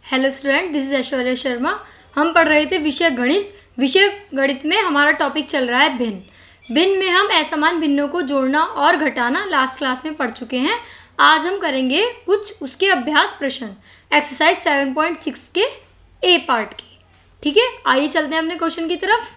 Hello student, this is Aishwarya Sharma. हम पढ़ रहे थे विषय गणित। विषय गणित में हमारा टॉपिक चल रहा है भिन्न। भिन्न में हम असमान भिन्नों को जोड़ना और घटाना लास्ट क्लास में पढ़ चुके हैं। आज हम करेंगे कुछ उसके अभ्यास प्रश्न, एक्सरसाइज 7.6 के ए पार्ट के। ठीक है, आइए चलते हैं अपने क्वेश्चन की तरफ।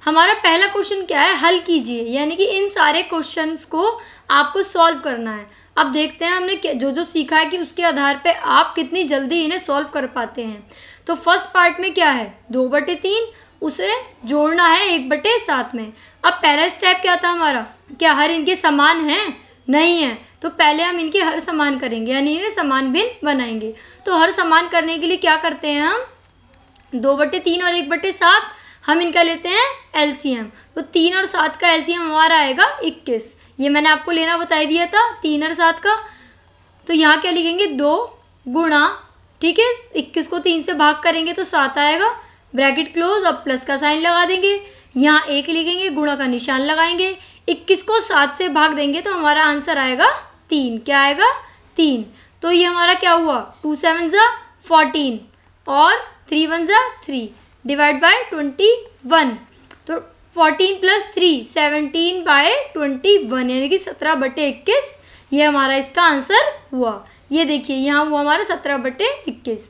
हमारा पहला क्वेश्चन क्या है, हल कीजिए, यानी कि इन सारे क्वेश्चंस को आपको सॉल्व करना है। अब देखते हैं हमने जो जो सीखा है कि उसके आधार पे आप कितनी जल्दी इन्हें सॉल्व कर पाते हैं। तो फर्स्ट पार्ट में क्या है, 2/3, उसे जोड़ना है 1/7 में। अब पहला स्टेप क्या था हमारा, क्या हर इनके समान हैं? नहीं है, तो पहले हम इनके हर समान करेंगे, यानी इन्हें समान भिन्न बनाएंगे। तो हर समान करने के लिए क्या करते हैं हम, 2/3 और 1/7 हम इनका लेते हैं एलसीएम। तो 3 और 7 का एलसीएम हमारा आएगा 21। ये मैंने आपको लेना बता दिया था 3 और 7 का। तो यहाँ क्या लिखेंगे, 2 गुणा, ठीक है, 21 को 3 से भाग करेंगे तो 7 आएगा, ब्रैकेट क्लोज। अब प्लस का साइन लगा देंगे, यहाँ 1 लिखेंगे, गुणा का निशान लगाएंगे, 21 को 7 से भाग देंगे तो हमारा आंसर आएगा 3। क्या आएगा, 3। तो ये हमारा क्या हुआ, 2 7 ज़ा 14 और 3 1 ज़ा 3 डिवाइड बाय 21। तो 14 + 3 17/21, यानी कि 17/21 ये हमारा इसका आंसर हुआ। ये देखिए यहाँ हुआ हमारा 17/21।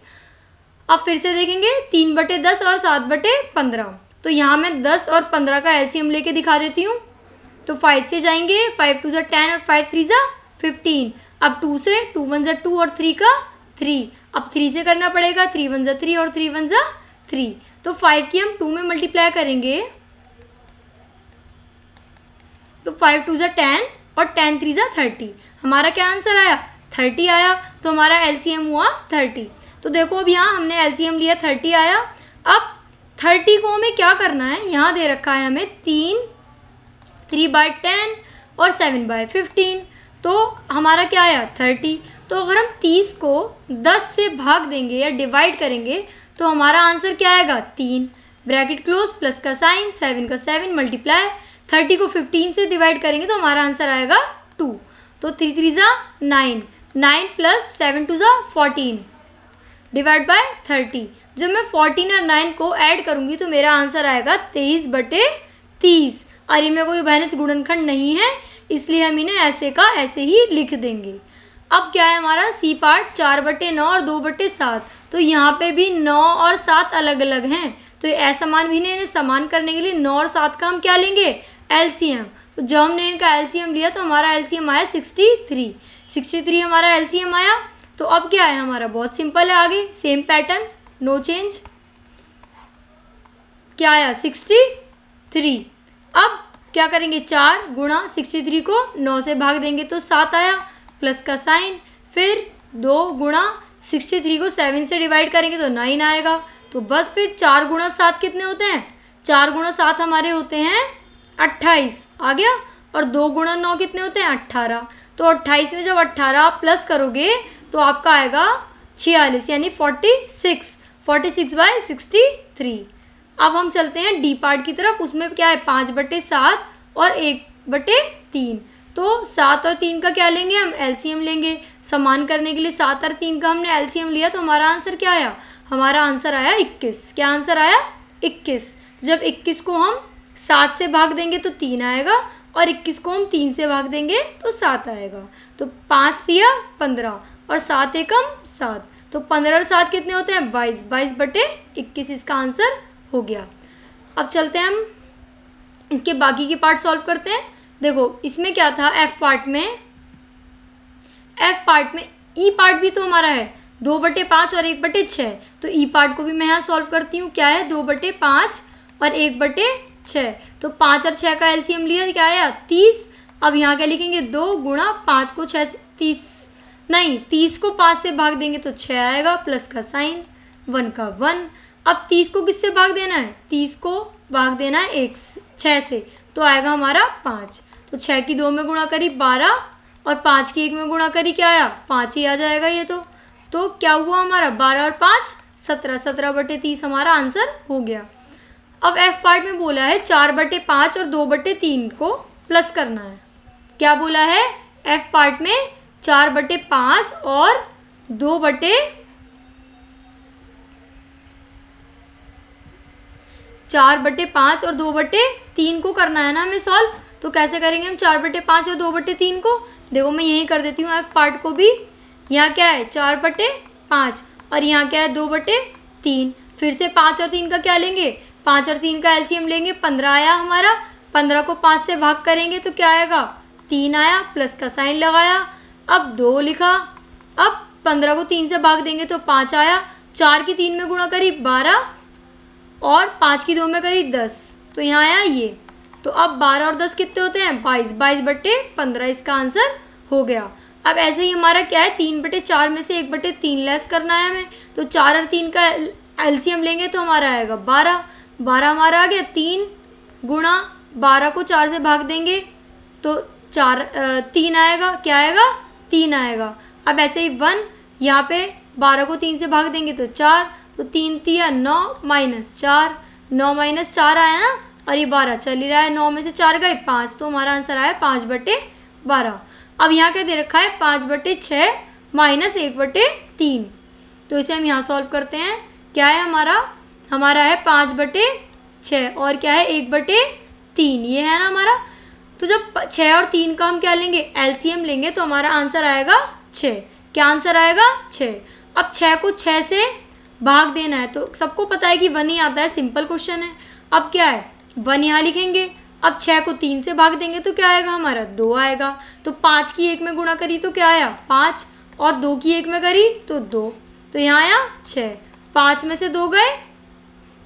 अब फिर से देखेंगे 3/10 और 7/15। तो यहाँ मैं 10 और 15 का एलसीएम लेके दिखा देती हूँ। तो 5 से जाएंगे, 5 2 ज़ा 10 और 5 3 ज़ा 15। अब 2 से, 2 1 ज़ा 2 और 3 का 3। अब 3 से करना पड़ेगा, 3 1 ज़ा 3 और 3 1 ज़ा 3। तो 5 की हम 2 में मल्टीप्लाई करेंगे तो 5 2 ज़ा 10 और 10 3 ज़ा 30। हमारा क्या आंसर आया, 30 आया। तो हमारा एलसीएम हुआ 30। तो देखो अब यहाँ हमने एलसीएम लिया, 30 आया। अब 30 को हमें क्या करना है, यहाँ दे रखा है हमें 3/10 और 7/15। तो हमारा क्या आया, 30। तो अगर हम 30 को 10 से भाग देंगे या डिवाइड करेंगे तो हमारा आंसर क्या आएगा, 3, ब्रैकेट क्लोज, प्लस का साइन, 7 का 7 मल्टीप्लाई, 30 को 15 से डिवाइड करेंगे तो हमारा आंसर आएगा 2। तो 3 3 ज़ा 9, 9 + 7 2 ज़ा 14 डिवाइड बाय 30। जब मैं 14 और 9 को ऐड करूँगी तो मेरा आंसर आएगा 23/30। और इनमें कोई भैनिज गुणनखंड नहीं है, इसलिए हम इन्हें ऐसे का ऐसे ही लिख देंगे। अब क्या है हमारा सी पार्ट, 4/9 और 2/7। तो यहाँ पे भी 9 और 7 अलग अलग हैं। तो ये असमान भी इन्हें समान करने के लिए 9 और 7 का हम क्या लेंगे, एलसीएम। तो जब हमने इनका एलसीएम लिया तो हमारा एलसीएम आया 63 हमारा एलसीएम आया। तो अब क्या है हमारा, बहुत सिंपल है, आगे सेम पैटर्न, नो चेंज। क्या आया, 63। अब क्या करेंगे, 4 गुणा 63 को 9 से भाग देंगे तो 7 आया, प्लस का साइन। फिर 2 गुणा 63 को 7 से डिवाइड करेंगे तो 9 आएगा। तो बस फिर 4 गुणा 7 कितने होते हैं, 4 गुणा 7 हमारे होते हैं 28 आ गया। और 2 गुणा 9 कितने होते हैं, 18। तो 28 में जब 18 प्लस करोगे तो आपका आएगा 46, यानी 46/63। अब हम चलते हैं डी पार्ट की तरफ। उसमें क्या है, 5/7 और 1/3। तो 7 और 3 का क्या लेंगे, हम एलसीएम लेंगे। समान करने के लिए 7 और 3 का हमने एलसीएम लिया तो हमारा आंसर क्या आया, हमारा आंसर आया 21। क्या आंसर आया, 21। जब 21 को हम 7 से भाग देंगे तो 3 आएगा, और 21 को हम 3 से भाग देंगे तो 7 आएगा। तो 5 3 15 और 7 एकम 7। तो 15 और 7 कितने होते हैं, 22, 22/21 इसका आंसर हो गया। अब चलते हैं हम इसके बाकी के पार्ट सॉल्व करते हैं। देखो इसमें क्या था, एफ पार्ट में ई पार्ट भी तो हमारा है 2/5 और 1/6। तो ई पार्ट को भी मैं यहाँ सॉल्व करती हूँ। क्या है, 2/5 और 1/6। तो 5 और 6 का एलसीएम लिया, क्या आया, 30। अब यहाँ क्या लिखेंगे, 2 गुणा 5 को 6 से 30 को 5 से भाग देंगे तो 6 आएगा, प्लस का साइन, 1 का 1। अब 30 को किससे भाग देना है, 30 को भाग देना है 6 से, तो आएगा हमारा 5। तो 6 की 2 में गुणा करी 12 और 5 की 1 में गुणा करी, क्या आया, 5 ही आ जाएगा ये। तो क्या हुआ हमारा, 12 और 5 17, 17/30 हमारा आंसर हो गया। अब एफ पार्ट में बोला है 4/5 और 2/3 को प्लस करना है। क्या बोला है, एफ पार्ट में 4/5 और 2/3 4/5 और 2/3 को करना है ना हमें सॉल्व। तो कैसे करेंगे हम 4/5 और 2/3 को? देखो मैं यही कर देती हूँ एफ पार्ट को भी। यहाँ क्या है 4/5 और यहाँ क्या है 2/3। फिर से 5 और 3 का क्या लेंगे? 5 और 3 का एलसीएम लेंगे, 15 आया हमारा। 15 को 5 से भाग करेंगे तो क्या आएगा? 3 आया, प्लस का साइन लगाया, अब 2 लिखा। अब 15 को 3 से भाग देंगे तो 5 आया, 4 की 3 में गुणा करी 12 और 5 की 2 में करी 10, तो यहाँ आया ये। तो अब 12 और 10 कितने होते हैं? 22, 22/15 इसका आंसर हो गया। अब ऐसे ही हमारा क्या है 3/4 में से 1/3 लेस करना है हमें। तो 4 और 3 का एलसीएम लेंगे तो हमारा आएगा 12। 12 हमारा आ गया, 3 गुणा 12 को 4 से भाग देंगे तो 3 आएगा। क्या आएगा? 3 आएगा। अब ऐसे ही 1, यहाँ पे 12 को 3 से भाग देंगे तो 4, तो 3 3 9 -4, 9 -4 आया ना, और ये 12 चल ही रहा है, 9 में से 4 गए 5, तो हमारा आंसर आया 5/12। अब यहाँ क्या दे रखा है 5/6 -1/3, तो इसे हम यहाँ सॉल्व करते हैं। क्या है हमारा है 5/6 और क्या है 1/3, ये है ना हमारा। तो जब 6 और 3 का हम क्या लेंगे? एलसीएम लेंगे तो हमारा आंसर आएगा 6। क्या आंसर आएगा? 6। अब 6 को 6 से भाग देना है, तो सबको पता है कि 1 ही आता है, सिंपल क्वेश्चन है। अब क्या है 1 यहाँ लिखेंगे। अब 6 को 3 से भाग देंगे तो क्या आएगा हमारा? 2 आएगा। तो 5 की 1 में गुणा करी तो क्या आया? 5, और 2 की 1 में करी तो 2, तो यहाँ आया 6। 5 में से 2 गए,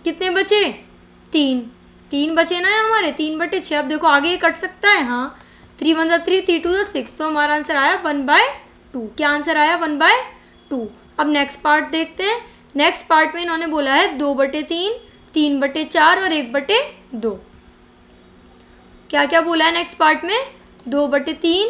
कितने बचे? 3 बचे ना हमारे, 3/6। अब देखो आगे ये कट सकता है, हाँ, 3 1 3, 3 2 6, तो हमारा आंसर आया 1/2। क्या आंसर आया? 1/2। अब नेक्स्ट पार्ट देखते हैं। नेक्स्ट पार्ट में इन्होंने बोला है 2/3, 3/4 और 1/2। क्या क्या बोला है नेक्स्ट पार्ट में? 2/3,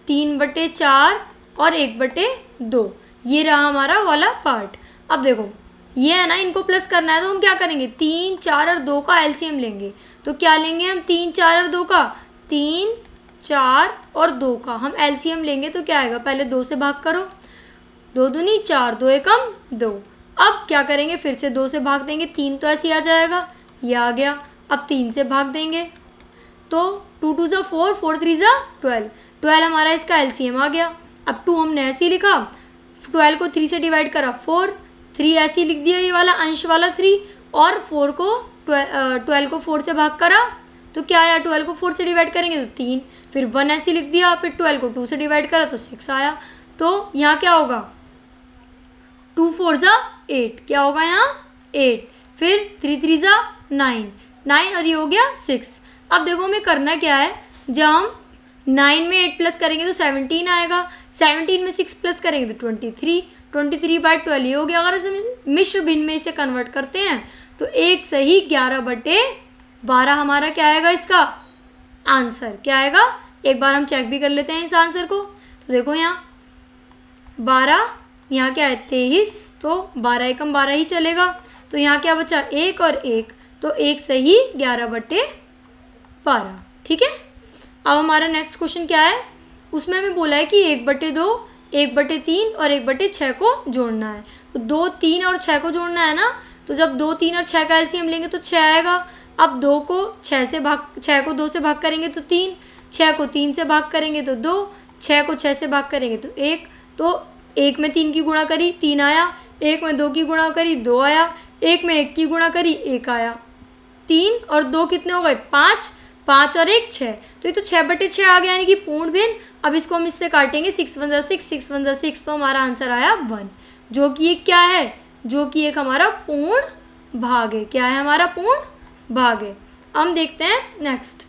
3/4 और 1/2, ये रहा हमारा वाला पार्ट। अब देखो ये है ना, इनको प्लस करना है तो हम क्या करेंगे? 3 4 और 2 का एलसीएम लेंगे। तो क्या लेंगे हम? 3 4 और 2 का, 3 4 और 2 का हम एलसीएम लेंगे तो क्या आएगा? पहले 2 से भाग करो, 2 दूनी 4, 2 एकम 2। अब क्या करेंगे? फिर से 2 से भाग देंगे, 3 तो ऐसे ही आ जाएगा, ये आ गया। अब 3 से भाग देंगे तो 2 2 ज़ा 4, 4 3 ज़ा 12, 12 हमारा इसका एलसीएम आ गया। अब 2 हमने ऐसे ही लिखा, 12 को 3 से डिवाइड करा 4, 3 ऐसे ही लिख दिया ये वाला अंश वाला 3, और 4 को 12 को 4 से भाग करा तो क्या आया? 12 को 4 से डिवाइड करेंगे तो 3, फिर 1 ऐसे लिख दिया, फिर 12 को 2 से डिवाइड करा तो 6 आया। तो यहाँ क्या होगा? 2 4 ज़ा 8, क्या होगा यहाँ? 8, फिर 3 3 ज़ा 9, 9 और ये हो गया 6। अब देखो हमें करना क्या है, जब हम 9 में 8 प्लस करेंगे तो 17 आएगा, 17 में 6 प्लस करेंगे तो 23, 23/12 ये हो गया। अगर इसे मिश्र भिन्न में इसे कन्वर्ट करते हैं तो 1 सही 11/12 हमारा क्या आएगा? इसका आंसर क्या आएगा? एक बार हम चेक भी कर लेते हैं इस आंसर को। तो देखो यहाँ 12, यहाँ क्या है 23, तो 12 एकम 12 ही चलेगा। तो यहाँ क्या बचा? 1 और 1, तो 1 सही 11/12। ठीक है। अब हमारा नेक्स्ट क्वेश्चन क्या है, उसमें हमें बोला है कि 1/2, 1/3 और 1/6 को जोड़ना है। तो 2 3 और 6 को जोड़ना है ना, तो जब 2 3 और 6 का एलसीएम लेंगे तो 6 आएगा। अब 2 को 6 को 2 से भाग करेंगे तो 3, 6 को 3 से भाग करेंगे तो 2, 6 को 6 से भाग करेंगे तो 1, तो 1 में 3 की गुणा करी 3 आया, 1 में 2 की गुणा करी 2 आया, 1 में 1 की गुणा करी 1 आया। 3 और 2 कितने हो गए? 5, 5 और 1 6, तो ये तो 6/6 आ गया, यानी कि पूर्ण भिन्न। अब इसको हम इससे काटेंगे, 6 1 ज़ा 6, 6 1 ज़ा 6, तो हमारा आंसर आया 1, जो कि एक क्या है? जो कि एक हमारा पूर्ण भाग है। क्या है? हमारा पूर्ण भाग है। हम देखते हैं नेक्स्ट,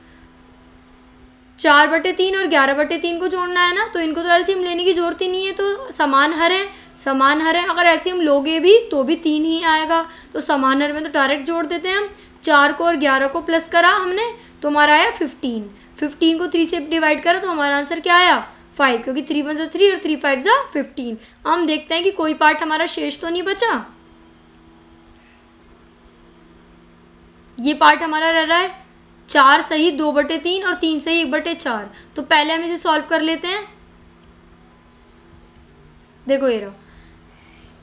4/3 और 11/3 को जोड़ना है ना, तो इनको तो एलसीएम लेने की जरूरत ही नहीं है, तो समान हर है, समान हर है। अगर एलसीएम लोगे भी तो भी 3 ही आएगा, तो समान हर में तो डायरेक्ट जोड़ देते हैं हम। 4 को और 11 को प्लस करा हमने तो हमारा आया 15, 15 को 3 से डिवाइड करा तो हमारा आंसर क्या आया? 5, क्योंकि 3 1 ज़ा 3 और 3 5 ज़ा 15। हम देखते हैं कि कोई पार्ट हमारा शेष तो नहीं बचा। ये पार्ट हमारा रह रहा है 4 सही 2/3 और 3 सही 1/4। तो पहले हम इसे सॉल्व कर लेते हैं। देखो ये रहा,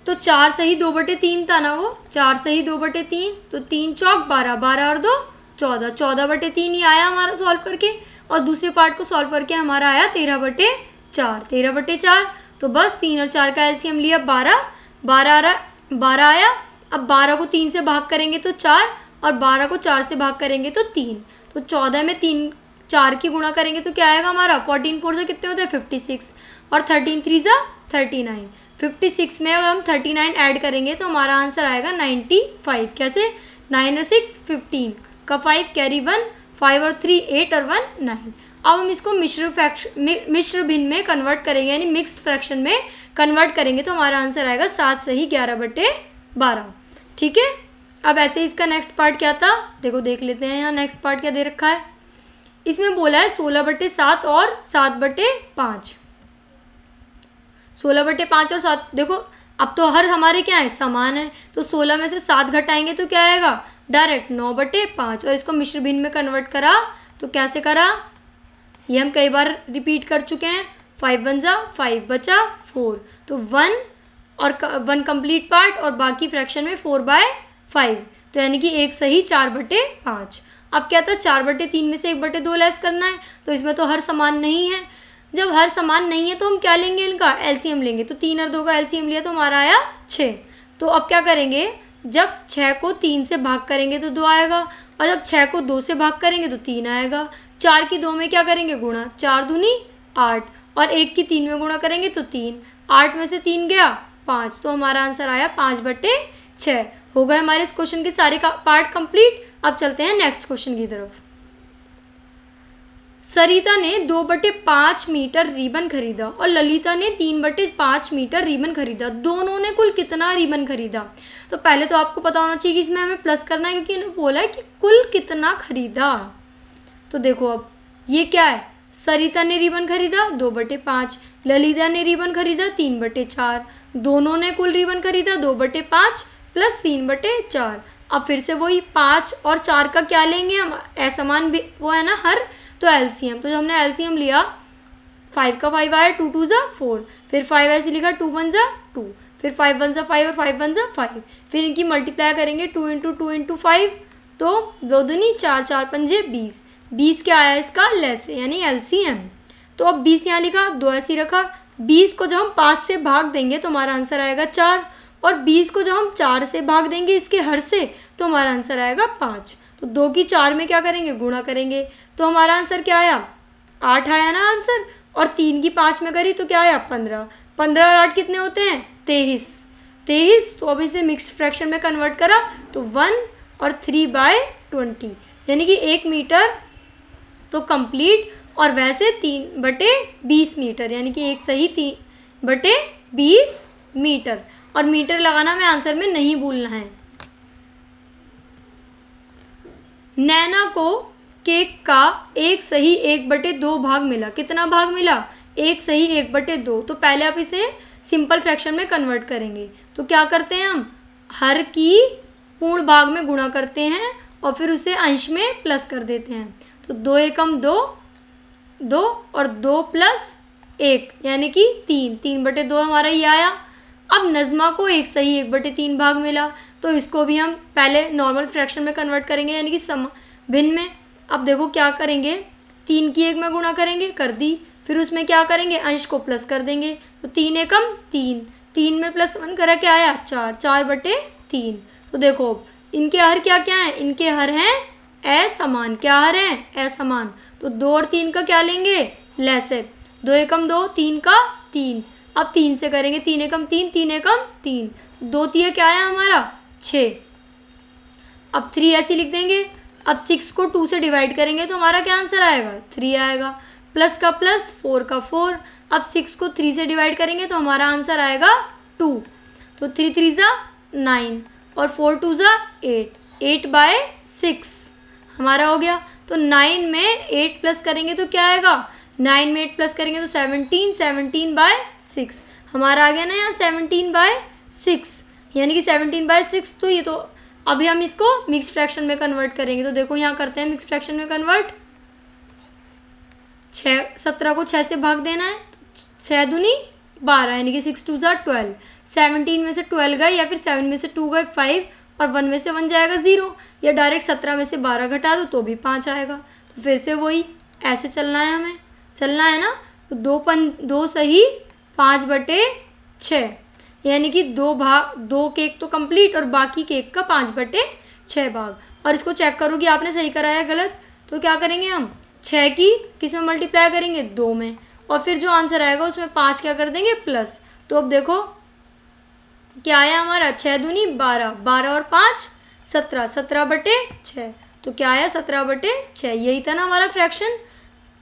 तो 4 सही 2/3 था ना वो, 4 सही 2/3, तो 3 चौक 12, 12 और 2 14, 14/3 ही आया हमारा सॉल्व करके। और दूसरे पार्ट को सॉल्व करके हमारा आया 13/4, 13/4। तो बस 3 और 4 का एलसीएम लिया 12, 12 आया। अब 12 को 3 से भाग करेंगे तो 4, और 12 को 4 से भाग करेंगे तो 3। तो 14 में 3 4 की गुणा करेंगे तो क्या आएगा हमारा, 14 4 से कितने होते हैं 56, और 13 3 जा 39। 56 में अगर हम 39 ऐड करेंगे तो हमारा आंसर आएगा 95। कैसे, 9 और 6 15 का 5 कैरी 1, 5 और 3 8 और 1 9। अब हम इसको मिश्र भिन्न में कन्वर्ट करेंगे, यानी मिक्स्ड फ्रैक्शन में कन्वर्ट करेंगे तो हमारा आंसर आएगा 7 सही 11/12। ठीक है। अब ऐसे इसका नेक्स्ट पार्ट क्या था, देखो देख लेते हैं। यहाँ नेक्स्ट पार्ट क्या दे रखा है, इसमें बोला है 16/7 और 7/5। 16/5 और 7, देखो अब तो हर हमारे क्या है, समान है। तो 16 में से 7 घटाएंगे तो क्या आएगा, डायरेक्ट 9/5। और इसको मिश्र भिन्न में कन्वर्ट करा तो कैसे करा, ये हम कई बार रिपीट कर चुके हैं। 5 1 जा 5 बचा 4, तो 1 और 1 कंप्लीट पार्ट और बाकी फ्रैक्शन में 4/5, तो यानी कि 1 सही 4/5। अब क्या था, 4/3 में से 1/2 लेस करना है, तो इसमें तो हर समान नहीं है। जब हर समान नहीं है तो हम क्या लेंगे, इनका एलसीएम लेंगे। तो 3 और 2 का एलसीएम लिया तो हमारा आया 6। तो अब क्या करेंगे, जब 6 को 3 से भाग करेंगे तो 2 आएगा, और जब 6 को 2 से भाग करेंगे तो 3 आएगा। 4 की 2 में क्या करेंगे, गुणा, 4 दूनी 8, और 1 की 3 में गुणा करेंगे तो 3, 8 में से 3 गया 5, तो हमारा आंसर आया 5/6। हो गए हमारे इस क्वेश्चन के सारे पार्ट कंप्लीट। अब चलते हैं नेक्स्ट क्वेश्चन की तरफ। सरिता ने 2/5 मीटर रिबन खरीदा और ललिता ने 3/5 मीटर रिबन खरीदा। दोनों ने कुल कितना रिबन खरीदा। तो पहले तो आपको पता होना चाहिए कि इसमें हमें प्लस करना है, क्योंकि इन्होंने बोला है कि कुल कितना खरीदा। तो देखो अब ये क्या है, सरिता ने रिबन खरीदा 2/5, ललिता ने रिबन खरीदा 3/4, दोनों ने कुल रिबन खरीदा 2/5 प्लस 3/4। अब फिर से वही 5 और 4 का क्या लेंगे हम, असमान भी वो है ना हर, तो एलसीएम। तो जब हमने एलसीएम लिया 5 का 5 आया, 2 2 जा 4, फिर 5 ऐसे लिखा 2 1 जा 2, फिर 5 1 जा 5 और 5 1 जा 5, फिर इनकी मल्टीप्लाई करेंगे 2 × 2 × 5, तो 2 दूनी 4 4 पंजे 20, 20 क्या आया इसका लेस यानी एलसीएम। तो अब 20 यहाँ लिखा, 2 ऐसे ही रखा। 20 को जब हम 5 से भाग देंगे तो हमारा आंसर आएगा 4, और 20 को जब हम 4 से भाग देंगे इसके हर से तो हमारा आंसर आएगा 5। तो 2 की 4 में क्या करेंगे, गुणा करेंगे, तो हमारा आंसर क्या आया 8 आया ना आंसर। और 3 की 5 में करी तो क्या आया 15, 15 और 8 कितने होते हैं 23। तो अब इसे मिक्स्ड फ्रैक्शन में कन्वर्ट करा तो 1 और 3/20, यानी कि 1 मीटर तो कंप्लीट, और वैसे 3/20 मीटर, यानी कि 1 सही 3/20 मीटर। और मीटर लगाना हमें आंसर में नहीं भूलना है। नैना को केक का 1 सही 1/2 भाग मिला। कितना भाग मिला, 1 सही 1/2। तो पहले आप इसे सिंपल फ्रैक्शन में कन्वर्ट करेंगे। तो क्या करते हैं हम, हर की पूर्ण भाग में गुणा करते हैं और फिर उसे अंश में प्लस कर देते हैं। तो 2 एकम 2, 2 और 2 + 1 यानी कि 3, 3/2 हमारा ये आया। अब नज़मा को 1 सही 1/3 भाग मिला, तो इसको भी हम पहले नॉर्मल फ्रैक्शन में कन्वर्ट करेंगे, यानी कि भिन्न में। अब देखो क्या करेंगे, 3 की 1 में गुणा करेंगे, कर दी, फिर उसमें क्या करेंगे, अंश को प्लस कर देंगे। तो 3 एकम 3, 3 में +1 करा क्या आया 4, 4/3। तो देखो इनके हर क्या क्या हैं, इनके हर हैं असमान। क्या हर हैं, असमान। तो 2 और 3 का क्या लेंगे, लेसे। 2 एकम 2, 3 का 3। अब 3 से करेंगे, 3 एकम 3, 3 एकम 3, 2 3 क्या आया हमारा 6। अब 3 ऐसे लिख देंगे। अब 6 को 2 से डिवाइड करेंगे तो हमारा क्या आंसर आएगा 3 आएगा, प्लस का प्लस 4 का 4। अब 6 को 3 से डिवाइड करेंगे तो हमारा आंसर आएगा 2। तो 3 3 जा 9 और 4 2 जा 8, 8/6 हमारा हो गया। तो 9 में 8 प्लस करेंगे तो क्या आएगा, 9 में 8 प्लस करेंगे तो 17, 17/6 हमारा आ गया ना यहाँ 17/6, यानी कि 17/6। तो ये तो अभी हम इसको मिक्स फ्रैक्शन में कन्वर्ट करेंगे। तो देखो यहाँ करते हैं मिक्स फ्रैक्शन में कन्वर्ट। 17 को 6 से भाग देना है, तो 6 दूनी 12, यानी कि 6 2 12। 17 में से 12 गए या फिर 7 में से 2 गए 5 और 1 में से 1 जाएगा 0, या डायरेक्ट 17 में से 12 घटा दो तो भी 5 आएगा। तो फिर से वही ऐसे चलना है, हमें चलना है ना। तो 2 सही 5/6, यानी कि 2 केक तो कंप्लीट और बाकी केक का 5/6 भाग। और इसको चेक करो कि आपने सही कराया गलत। तो क्या करेंगे हम, 6 की किस में मल्टीप्लाई करेंगे, 2 में, और फिर जो आंसर आएगा उसमें 5 क्या कर देंगे प्लस। तो अब देखो क्या आया हमारा, 6 दूनी 12, 12 और 5 17, 17/6। तो क्या आया 17/6, यही था ना हमारा फ्रैक्शन।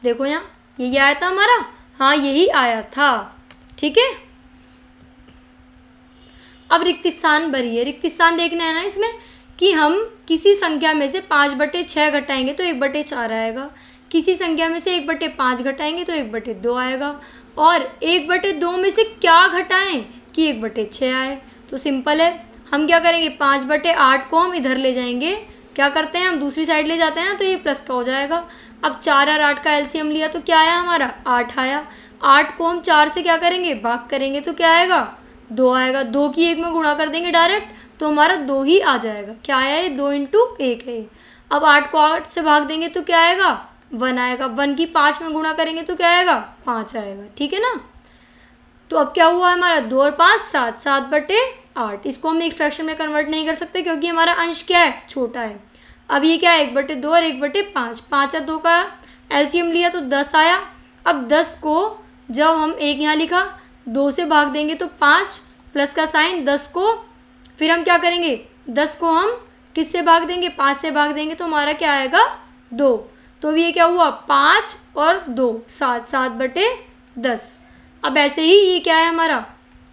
देखो यहाँ यही आया था हमारा, हाँ यही आया था, ठीक है। अब रिक्त स्थान भरिए। रिक्त स्थान देखना है ना इसमें कि हम किसी संख्या में से 5/6 घटाएंगे तो 1/4 आएगा, किसी संख्या में से 1/5 घटाएंगे तो 1/2 आएगा, और 1/2 में से क्या घटाएं कि 1/6 आए। तो सिंपल है, हम क्या करेंगे, 5/8 को हम इधर ले जाएंगे, क्या करते हैं हम दूसरी साइड ले जाते हैं ना, तो ये प्लस का हो जाएगा। अब 4 और 8 का एलसीएम लिया तो क्या आया हमारा, 8 आया। 8 को हम 4 से क्या करेंगे, भाग करेंगे तो क्या आएगा, 2 आएगा। 2 की 1 में गुणा कर देंगे डायरेक्ट तो हमारा 2 ही आ जाएगा। क्या आया ये, 2 × 1 है। अब 8 को 8 से भाग देंगे तो क्या आएगा, 1 आएगा। 1 की 5 में गुणा करेंगे तो क्या आएगा, 5 आएगा, ठीक है ना। तो अब क्या हुआ हमारा, 2 और 5 7, 7/8। इसको हम एक फ्रैक्शन में कन्वर्ट नहीं कर सकते क्योंकि हमारा अंश क्या है, छोटा है। अब ये क्या है, 1/2 और 1/5। 5 और 2 का एलसीएम लिया तो 10 आया। अब 10 को जब हम एक यहाँ लिखा, 2 से भाग देंगे तो 5 प्लस का साइन, 10 को फिर हम क्या करेंगे, 10 को हम किस से भाग देंगे, 5 से भाग देंगे तो हमारा क्या आएगा, 2। तो ये क्या हुआ, 5 और 2 7, 7/10। अब ऐसे ही ये क्या है हमारा,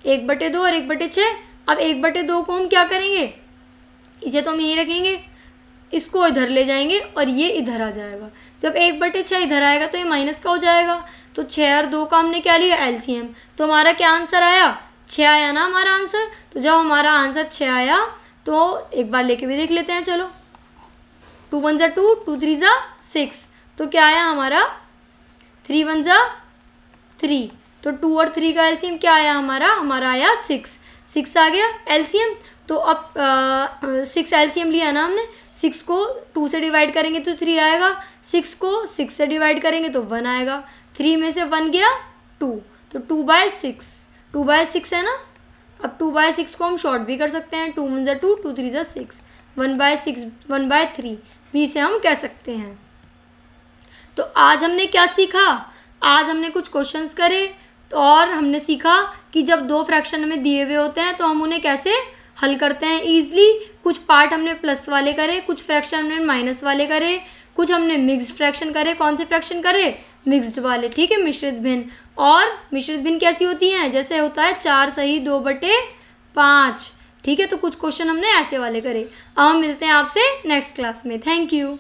1/2 और 1/6। अब 1/2 को हम क्या करेंगे, इसे तो हम यहीं रखेंगे, इसको इधर ले जाएंगे और ये इधर आ जाएगा। जब 1/6 इधर आएगा तो ये माइनस का हो जाएगा। तो 6 और 2 का हमने क्या लिया, एलसीएम। तो हमारा क्या आंसर आया, 6 आया ना हमारा आंसर। तो जब हमारा आंसर 6 आया तो एक बार लेके भी देख लेते हैं, चलो। 2 1 ज़ा 2, 2 3 ज़ा 6। तो क्या आया हमारा, 3 1 ज़ा 3। तो 2 और 3 का एलसीएम क्या आया हमारा आया 6। 6 आ गया एलसीएम। तो अब 6 एलसीएम लिया ना हमने, 6 को 2 से डिवाइड करेंगे तो 3 आएगा, 6 को 6 से डिवाइड करेंगे तो 1 आएगा। 3 में से 1 गया 2, तो 2/6, 2/6 है ना। अब 2/6 को हम शॉर्ट भी कर सकते हैं, 2 1 ज़ा 2, 2 3 ज़ा 6, 1/6 1/3 भी से हम कह सकते हैं। तो आज हमने क्या सीखा, आज हमने कुछ क्वेश्चंस करे और हमने सीखा कि जब दो फ्रैक्शन हमें दिए हुए होते हैं तो हम उन्हें कैसे हल करते हैं ईजिली। कुछ पार्ट हमने प्लस वाले करे, कुछ फ्रैक्शन हमने माइनस वाले करे, कुछ हमने मिक्स्ड फ्रैक्शन करे। कौन से फ्रैक्शन करे, मिक्स्ड वाले, ठीक है, मिश्रित भिन्न। और मिश्रित भिन्न कैसी होती हैं, जैसे होता है 4 सही 2/5, ठीक है। तो कुछ क्वेश्चन हमने ऐसे वाले करे। अब हम मिलते हैं आपसे नेक्स्ट क्लास में। Thank you.